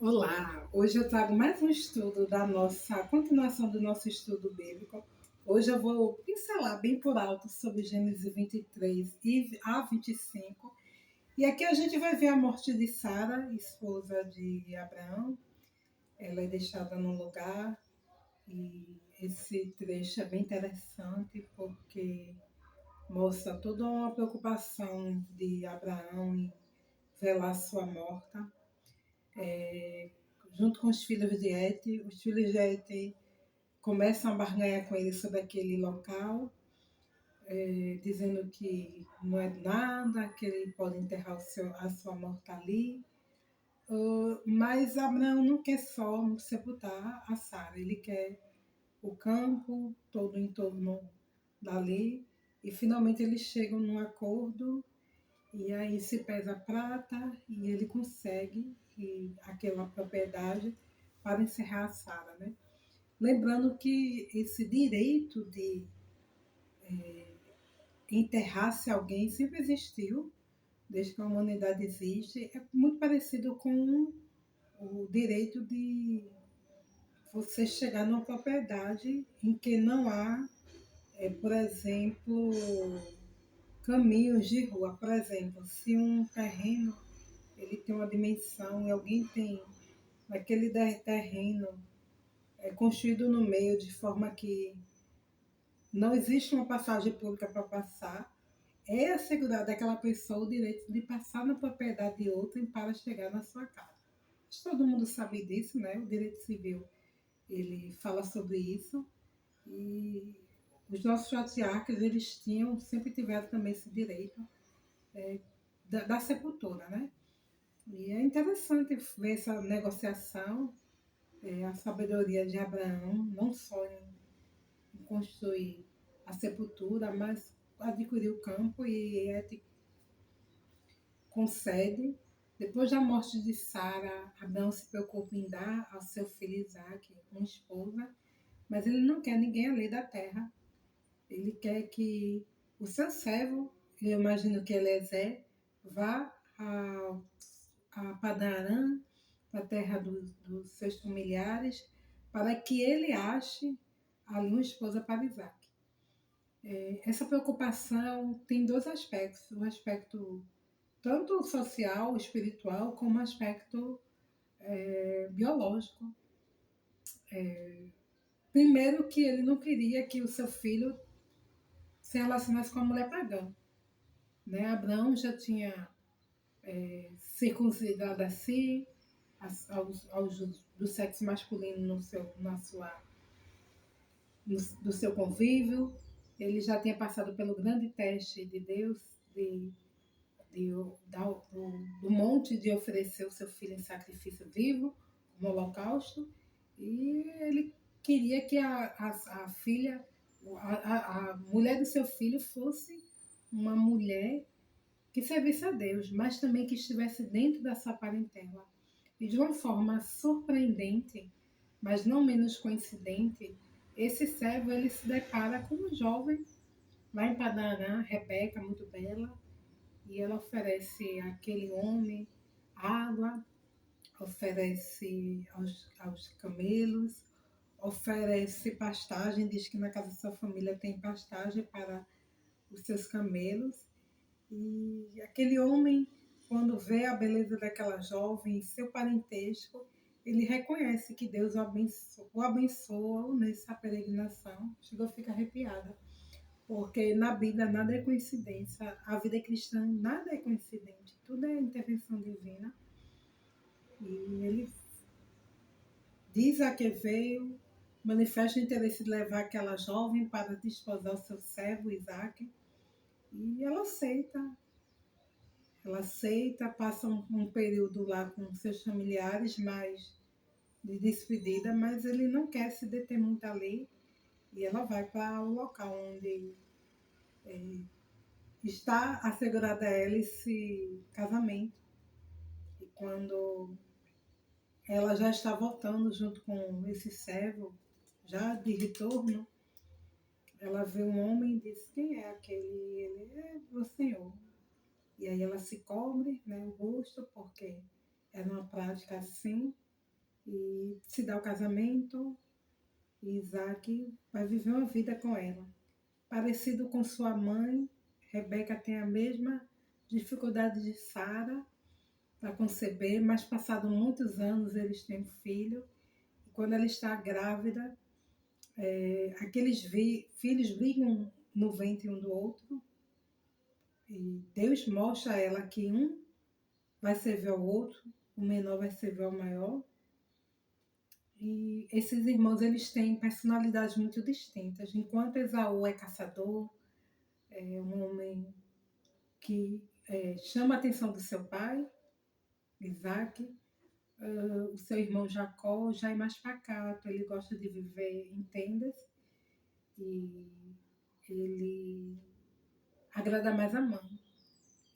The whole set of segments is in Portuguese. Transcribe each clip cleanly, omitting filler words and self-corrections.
Olá, hoje eu trago mais um estudo da nossa continuação do nosso estudo bíblico. Hoje eu vou pincelar bem por alto sobre Gênesis 23 e a 25. E aqui a gente vai ver a morte de Sara, esposa de Abraão. Ela é deixada num lugar e esse trecho é bem interessante porque mostra toda uma preocupação de Abraão em velar sua morta. Junto com os filhos de Et. Os filhos de Et começam a barganhar com ele sobre aquele local, dizendo que não é nada, que ele pode enterrar a sua morta ali. Mas Abraão não quer só sepultar a Sara, ele quer o campo todo em torno dali. E finalmente eles chegam num acordo, e aí se pesa a prata e ele consegue aquela propriedade para encerrar a Sara, né? Lembrando que esse direito de enterrar-se alguém sempre existiu, desde que a humanidade existe. É muito parecido com o direito de você chegar numa propriedade em que não há, por exemplo, caminhos de rua. Por exemplo, se um terreno ele tem uma dimensão e alguém tem aquele terreno construído no meio de forma que não existe uma passagem pública para passar, é assegurado àquela pessoa o direito de passar na propriedade de outrem para chegar na sua casa. Acho que todo mundo sabe disso, né? O direito civil ele fala sobre isso, e os nossos patriarcas eles sempre tiveram também esse direito da sepultura, né? E é interessante ver essa negociação, a sabedoria de Abraão, não só em construir a sepultura, mas adquirir o campo, e concede. Depois da morte de Sara, Abraão se preocupa em dar ao seu filho Isaac uma esposa, mas ele não quer ninguém ali da terra. Ele quer que o seu servo, eu imagino que Eliezer, vá a Padarã, para a terra dos seus familiares, para que ele ache ali uma esposa para Isaac. Essa preocupação tem dois aspectos: o aspecto tanto social, espiritual, como o aspecto biológico. Primeiro, que ele não queria que o seu filho se relacionasse com a mulher pagã, né? Abraão já tinha circuncidado a si, do sexo masculino do seu convívio. Ele já tinha passado pelo grande teste de Deus, do monte, de oferecer o seu filho em sacrifício vivo, como holocausto, e ele queria que a filha, a mulher do seu filho fosse uma mulher que servisse a Deus, mas também que estivesse dentro da sua parentela. E de uma forma surpreendente, mas não menos coincidente, esse servo ele se depara com uma jovem lá em Padarã, Rebeca, muito bela, e ela oferece àquele homem água, oferece aos camelos, oferece pastagem, diz que na casa da sua família tem pastagem para os seus camelos. E aquele homem, quando vê a beleza daquela jovem e seu parentesco, ele reconhece que Deus o abençoa nessa peregrinação. Chegou a ficar arrepiada, porque na vida nada é coincidência, a vida cristã nada é coincidente, tudo é intervenção divina. E ele diz a que veio, manifesta o interesse de levar aquela jovem para desposar o seu servo Isaac, e ela aceita. Ela aceita, passa um período lá com seus familiares, mas de despedida, mas ele não quer se deter muito ali, e ela vai para o local onde está assegurada a ela esse casamento. E quando ela já está voltando junto com esse servo, já de retorno, ela vê um homem e diz: quem é aquele? E ele: é o Senhor. E aí ela se cobre, né, o rosto, porque era uma prática assim. e se dá o casamento, e Isaac vai viver uma vida com ela. Parecido com sua mãe, Rebeca tem a mesma dificuldade de Sara para conceber, mas passados muitos anos eles têm um filho, e quando ela está grávida, aqueles filhos brigam no ventre um do outro, e Deus mostra a ela que um vai servir ao outro, o menor vai servir ao maior. E esses irmãos eles têm personalidades muito distintas. Enquanto Esaú é caçador, é um homem que chama a atenção do seu pai, Isaac, o seu irmão Jacó já é mais pacato, ele gosta de viver em tendas e ele agrada mais a mãe.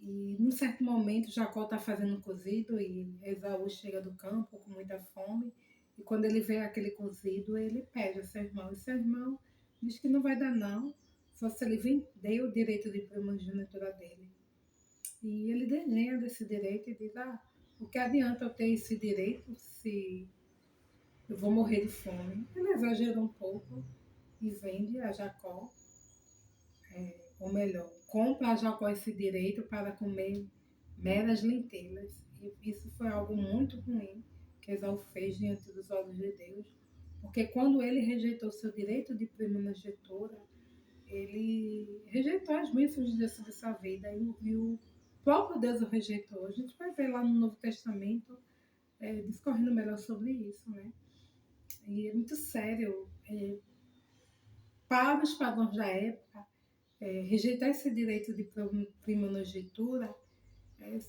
E num certo momento Jacó está fazendo um cozido e Esaú chega do campo com muita fome, e quando ele vê aquele cozido ele pede ao seu irmão, e seu irmão diz que não vai dar não, só se ele vender o direito de primogenitura dele. E ele desdenha desse direito e diz, o que adianta eu ter esse direito se eu vou morrer de fome? Ele exagerou um pouco e vende a Jacó, ou melhor, compra a Jacó esse direito para comer meras lentilhas. E isso foi algo muito ruim que Esaú fez diante dos olhos de Deus, porque quando ele rejeitou seu direito de primogenitura, ele rejeitou as bênçãos de Deus sobre sua vida, e o próprio Deus o rejeitou. A gente vai ver lá no Novo Testamento discorrendo melhor sobre isso, né? E é muito sério. Para os padrões da época, rejeitar esse direito de primogenitura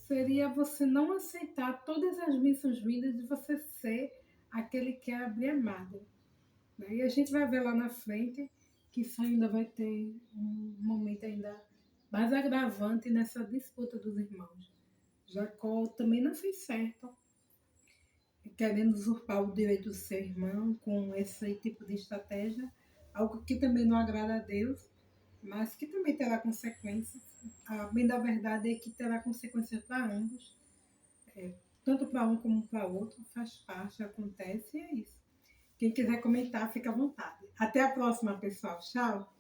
seria você não aceitar todas as bênçãos vindas de você ser aquele que é abrir-amado. Né? E a gente vai ver lá na frente que isso ainda vai ter um momento ainda mais agravante nessa disputa dos irmãos. Jacó também não fez certo, querendo usurpar o direito do seu irmão com esse tipo de estratégia, algo que também não agrada a Deus, mas que também terá consequências. A bem da verdade é que terá consequências para ambos, tanto para um como para outro, faz parte, acontece e é isso. Quem quiser comentar, fica à vontade. Até a próxima, pessoal. Tchau!